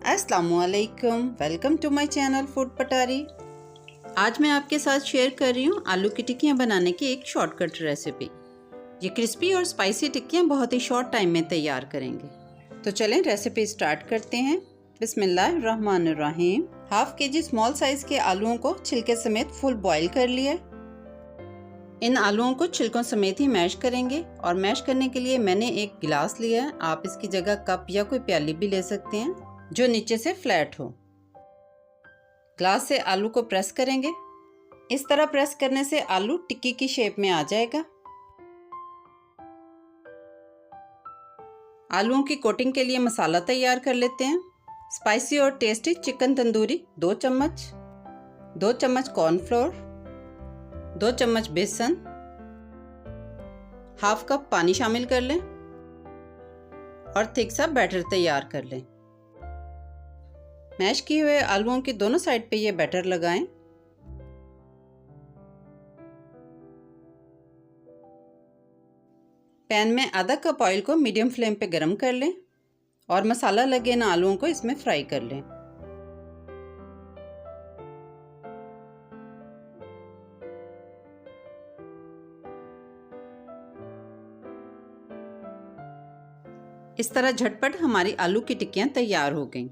अस्सलामुअलैकुम, welcome to my channel food Patari. आज मैं आपके साथ शेयर कर रही हूँ आलू की टिक्कियाँ बनाने की एक शॉर्टकट रेसिपी। ये क्रिस्पी और स्पाइसी टिक्कियाँ बहुत ही शॉर्ट टाइम में तैयार करेंगे। तो चलें रेसिपी स्टार्ट करते हैं। बिस्मिल्लाहिर्रहमानिर्रहीम। हाफ केजी स्मॉल साइज़ के आलूओं को छिलके समेत फुल बॉईल कर लिया। इन आलूओं को छिलकों समेत ही मैश करेंगे और मैश करने के लिए मैंने एक गिलास लिया है। आप इसकी जगह कप या कोई प्याली भी ले सकते हैं जो नीचे से फ्लैट हो। ग्लास से आलू को प्रेस करेंगे। इस तरह प्रेस करने से आलू टिक्की की शेप में आ जाएगा। आलूओं की कोटिंग के लिए मसाला तैयार कर लेते हैं। स्पाइसी और टेस्टी चिकन तंदूरी 2 चम्मच, 2 चम्मच कॉर्नफ्लोर, 2 चम्मच बेसन, हाफ कप पानी शामिल कर लें और थिक सा बैटर तैयार कर लें। मैश किए हुए आलूओं की दोनों साइड पे ये बैटर लगाएं। पैन में आधा कप ऑयल को मीडियम फ्लेम पे गरम कर लें और मसाला लगे इन आलूओं को इसमें फ्राई कर लें। इस तरह झटपट हमारी आलू की टिक्कियाँ तैयार हो गईं।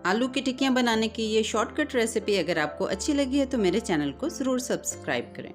आलू की टिक्कियाँ बनाने की ये शॉर्टकट रेसिपी अगर आपको अच्छी लगी है तो मेरे चैनल को ज़रूर सब्सक्राइब करें।